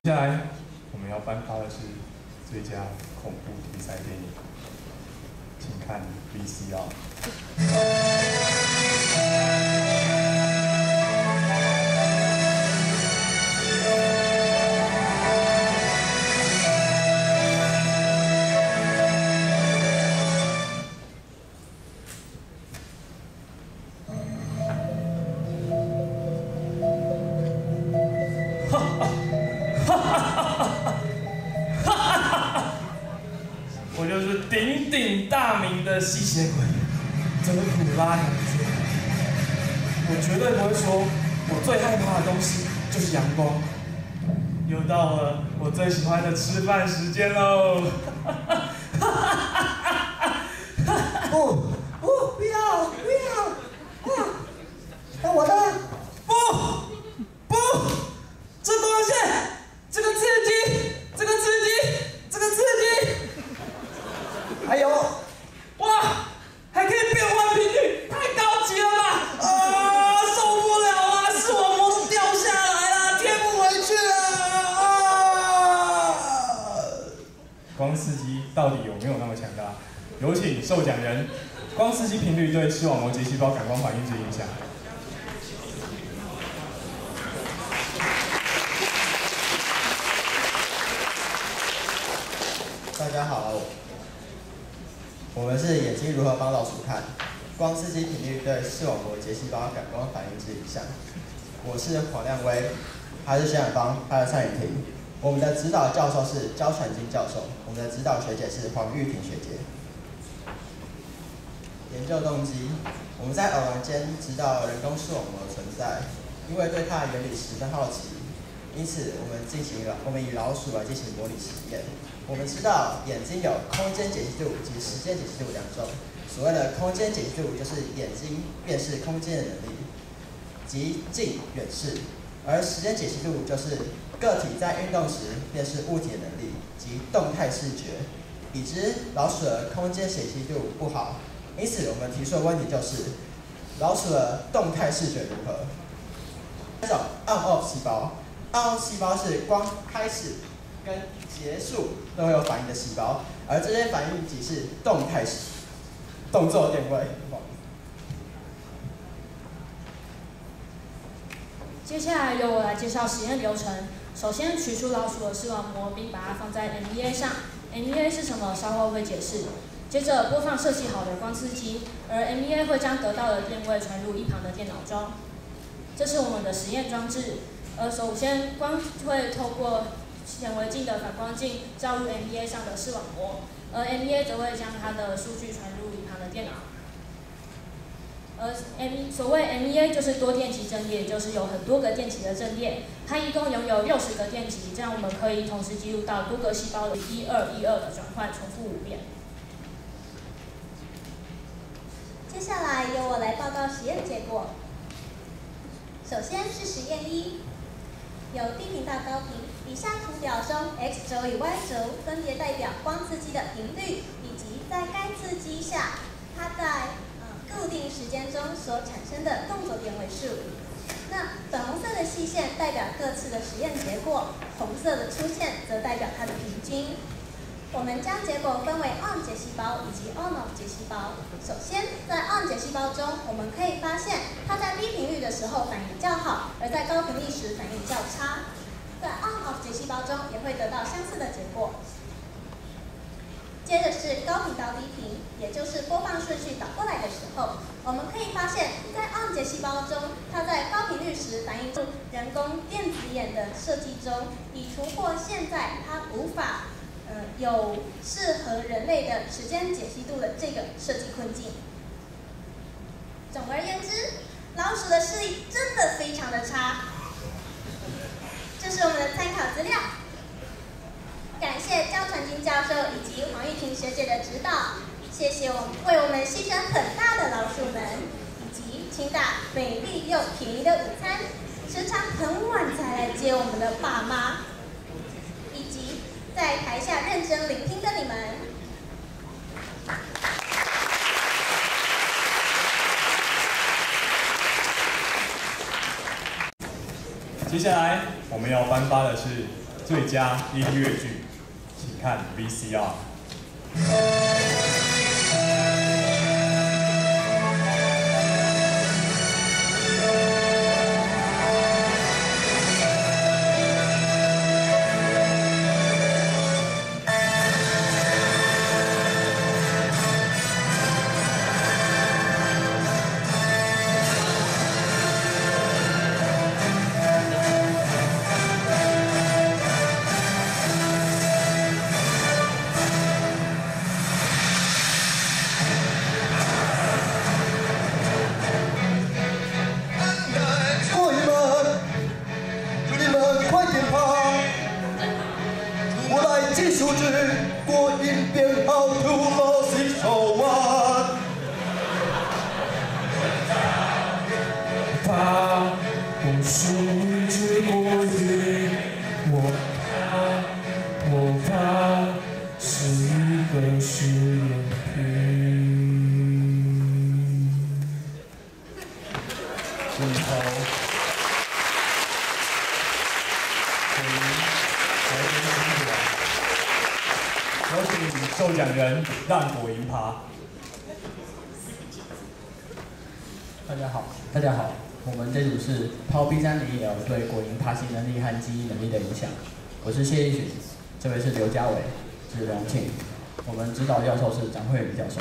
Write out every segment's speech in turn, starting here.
接下来我们要颁发的是最佳恐怖题材电影，请看 VCR。我就是鼎鼎大名的吸血鬼德古拉男爵。我绝对不会说，我最害怕的东西就是阳光。又到了我最喜欢的吃饭时间喽！不要！那我的不，这东西，这个刺激，还有，哇，还可以变换频率，太高级了吧！受不了啊，视网膜都掉下来了，贴不回去了光刺激到底有没有那么强大？有请受奖人。光刺激频率对视网膜结细胞感光反应之影响。大家好，我们是眼睛如何帮老鼠看，光刺激频率对视网膜结细胞感光反应之影响。我是黄亮威，他是谢远芳，他是蔡雨婷。我们的指导教授是焦传金教授，我们的指导学姐是黄玉婷学姐。研究动机，我们在偶然间知道人工视网膜的存在，因为对它的原理十分好奇，因此我们以老鼠来进行模拟实验。我们知道眼睛有空间解析度及时间解析度两种。所谓的空间解析度就是眼睛辨识空间的能力，即近远视；而时间解析度就是个体在运动时辨识物体的能力，即动态视觉。已知老鼠的空间解析度不好，因此我们提出的问题就是：老鼠的动态视觉如何？这种 on-off 细胞 ，on-off 细胞是光开始跟结束都会有反应的细胞，而这些反应即是动态动作电位。接下来由我来介绍实验流程。首先取出老鼠的视网膜，并把它放在 MEA 上。MEA 是什么？稍后会解释。接着播放设计好的光刺激，而 MEA 会将得到的电位传入一旁的电脑中。这是我们的实验装置。首先光会透过显微镜的反光镜照入 MEA 上的视网膜，而 MEA 则会将它的数据传入一旁的电脑。所谓 MEA 就是多电极阵列，就是有很多个电极的阵列，它一共拥有60个电极，这样我们可以同时记录到多个细胞的1212的转换，重复5遍。接下来由我来报告实验结果。首先是实验1，由低频到高频，以下图表中 X 轴与 Y 轴分别代表光刺激的频率，以及在该刺激下，它在固定时间中所产生的动作电位数。那粉红色的细线代表各次的实验结果，红色的粗线则代表它的平均。我们将结果分为 on 结细胞以及 on-off 结细胞。首先，在 on 结细胞中，我们可以发现它在低频率的时候反应较好，而在高频率时反应较差。在 on-off 结细胞中也会得到相似的结果。接着是高频到低频，也就是播放顺序倒过来的时候，我们可以发现，在 on 结细胞中，它在高频率时反映出人工电子眼的设计中，以突破现在它无法有适合人类的时间解析度的这个设计困境。总而言之，老鼠的视力真的非常的差。这是我们的参考资料。感谢焦传金教授以及黄玉婷学姐的指导，谢谢为我们牺牲很大的老鼠们，以及清大美丽又便宜的午餐，时常很晚才来接我们的爸妈，以及在台下认真聆听的你们。接下来我们要颁发的是最佳音乐剧，请看 VCR。有请受奖人让果蝇爬。大家好，我们这组是抛 B301L 对果蝇爬行能力和记忆能力的影响。我是谢义群，这位是刘家伟，是荣庆，我们指导教授是张慧宇教授。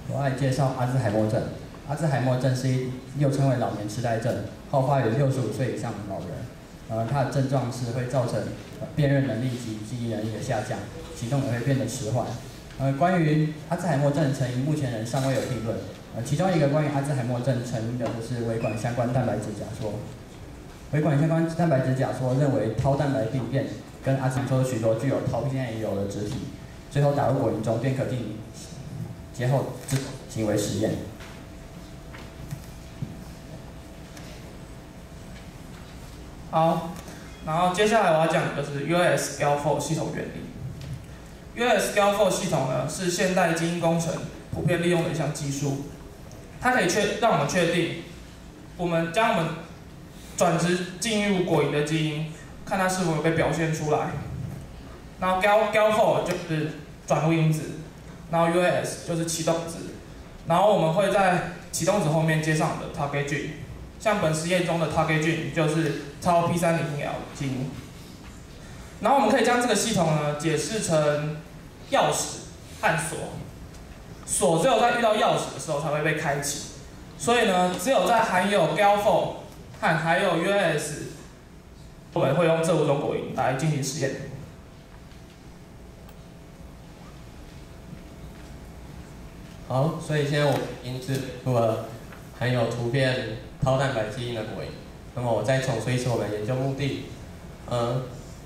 我要来介绍阿兹海默症。阿兹海默症又称为老年痴呆症，好发于65岁以上的老人。它的症状是会造成辨认能力及记忆能力的下降，行动也会变得迟缓。关于阿兹海默症成因，目前仍尚未有定论。其中一个关于阿兹海默症成因的就是微管相关蛋白质假说。微管相关蛋白质假说认为绦蛋白病变跟阿兹海默许多具有绦 P301 的质体，最后打入果蝇中便可进行节后行为实验。好，然后接下来我要讲的就是 UAS-GAL4 系统原理。UAS-GAL4 系统呢是现代基因工程普遍利用的一项技术，它可以让我们确定，我们转植进入果蝇的基因，看它是否有被表现出来。然后 GAL4 就是转录因子，然后 UAS 就是启动子，然后我们会在启动子后面接上的 target gene。像本实验中的 target gene 就是超 P301L 基因，然后我们可以将这个系统呢解释成钥匙和锁，锁只有在遇到钥匙的时候才会被开启，所以呢，只有在含有 GAL4 和还有 UAS， 我们会用这5种果蝇来进行实验。好，所以现在我已经出了含有突变绦蛋白基因的果蝇。那么我再重述一次我们研究目的。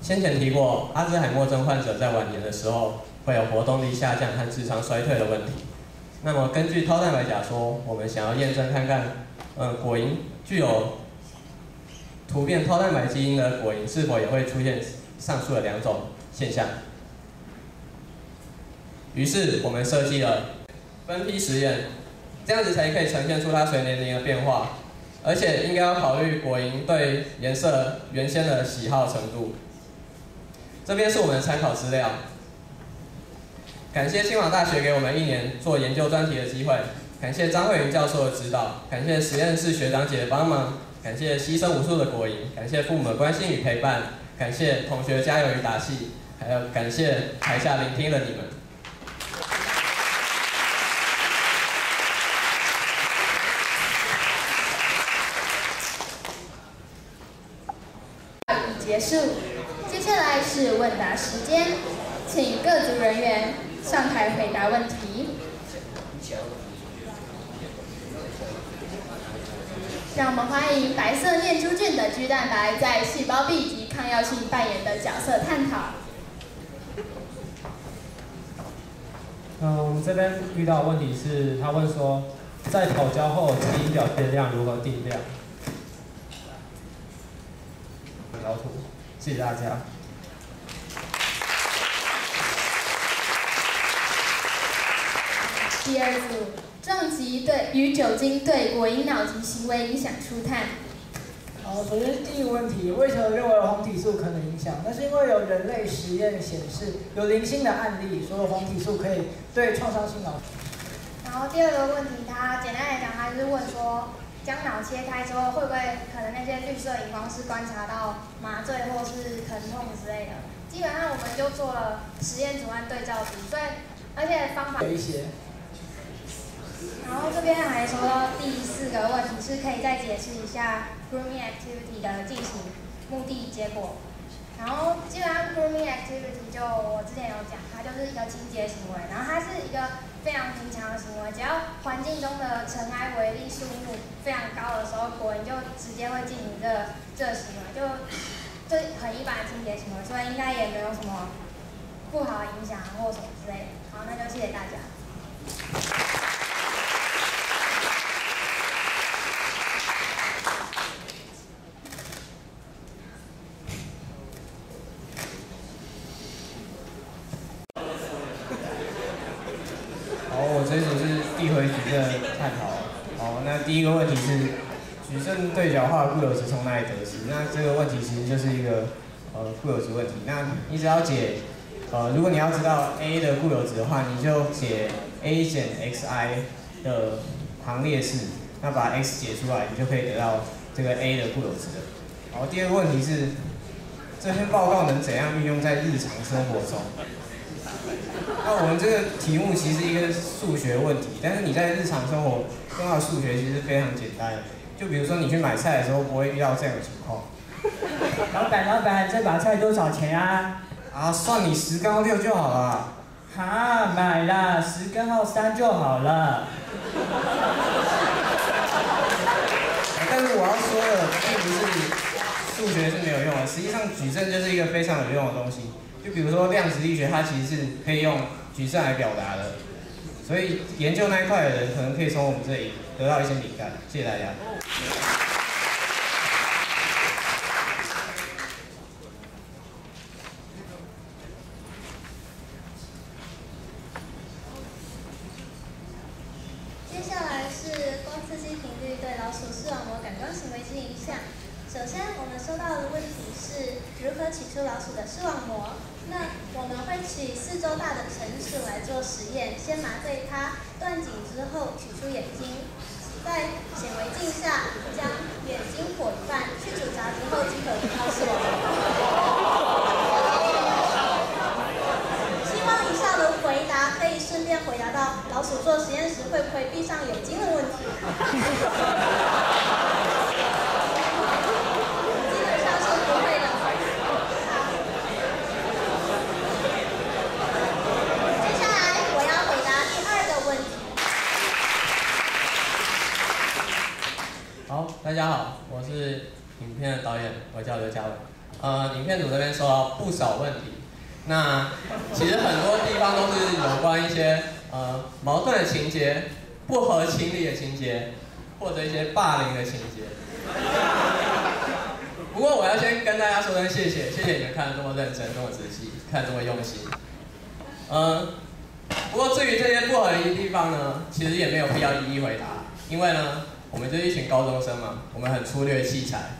先前提过，阿兹海默症患者在晚年的时候会有活动力下降和智商衰退的问题。那么根据绦蛋白假说，我们想要验证看看，果蝇具有突变绦蛋白基因的果蝇是否也会出现上述的2种现象。于是我们设计了分批实验，这样子才可以呈现出它随年龄的变化。而且应该要考虑果蝇对颜色原先的喜好程度。这边是我们的参考资料。感谢清华大学给我们1年做研究专题的机会，感谢张慧云教授的指导，感谢实验室学长姐的帮忙，感谢牺牲无数的果蝇，感谢父母的关心与陪伴，感谢同学加油与打气，还有感谢台下聆听的你们。结束，接下来是问答时间，请各组人员上台回答问题。让我们欢迎白色念珠菌的G蛋白在细胞壁及抗药性扮演的角色探讨。我们这边遇到的问题是，他问说，在讨胶后基因表变量如何定量？描图，谢谢大家。第2组，撞击与酒精对果蝇脑及行为影响初探。好，好，首先是第一个问题，为什么认为黄体素可能影响？那是因为有人类实验显示，有零星的案例说黄体素可以对创伤性脑。然后第二个问题，它简单来讲，它就是问说，将脑切开之后，会不会可能那些绿色荧光是观察到麻醉或是疼痛之类的？基本上我们就做了实验组和对照组，所以而且方法有一些。然后这边还说到第4个问题，是可以再解释一下 grooming activity 的进行目的结果。然后基本上 grooming activity 就我之前有讲，它就是一个清洁行为，然后它是一个非常平常的行为，只要环境中的尘埃微粒数目非常高的时候，果蝇就直接会进行这个行为，就很一般的清洁行为，所以应该也没有什么不好的影响或什么之类的。好，那就谢谢大家。这组是递回矩阵探讨。好，那第一个问题是矩阵对角化的固有值从哪里得知？那这个问题其实就是一个固有值问题。那你只要解如果你要知道 a 的固有值的话，你就解 a 减 xi 的行列式，那把 x 解出来，你就可以得到这个 a 的固有值了。好，第二个问题是这篇报告能怎样运用在日常生活中？那我们这个题目其实是一个数学问题，但是你在日常生活用到数学其实非常简单。就比如说你去买菜的时候，不会遇到这样的情况。老板，这把菜多少钱啊？啊，算你10根号6就好了。哈，买啦，10根号3就好了。但是我要说的并不是数学是没有用的，实际上矩阵就是一个非常有用的东西。就比如说量子力学，它其实是可以用矩阵来表达的，所以研究那一块的人可能可以从我们这里得到一些灵感。谢谢大家。接下来是光刺激频率对老鼠视网膜感光行为之影响。首先，我们收到的问题是如何取出老鼠的视网膜。那我们会取4周大的成鼠来做实验，先麻醉它，断颈之后取出眼睛，在显微镜下将眼睛剖一半，去煮炸之后即可得到视网膜。希望以上的回答可以顺便回答到老鼠做实验时会不会闭上眼睛的问题。好，大家好，我是影片的导演，我叫刘嘉伟。影片组这边收到不少问题，那其实很多地方都是有关一些矛盾的情节、不合情理的情节，或者一些霸凌的情节。不过我要先跟大家说声谢谢，谢谢你们看得这么认真、这么仔细，看得这么用心。不过至于这些不合理的地方呢，其实也没有必要一一回答，因为呢，我们就是一群高中生嘛，我们很粗略器材，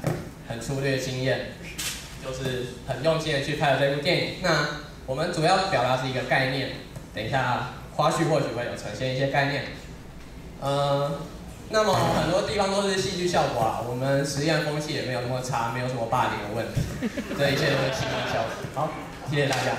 很粗略经验，就是很用心的去拍了这部电影。那我们主要表达是一个概念，等一下花絮或许会有呈现一些概念。那么很多地方都是戏剧效果啊，我们实验风气也没有那么差，没有什么霸凌的问题，这一切都是戏剧效果。好，谢谢大家。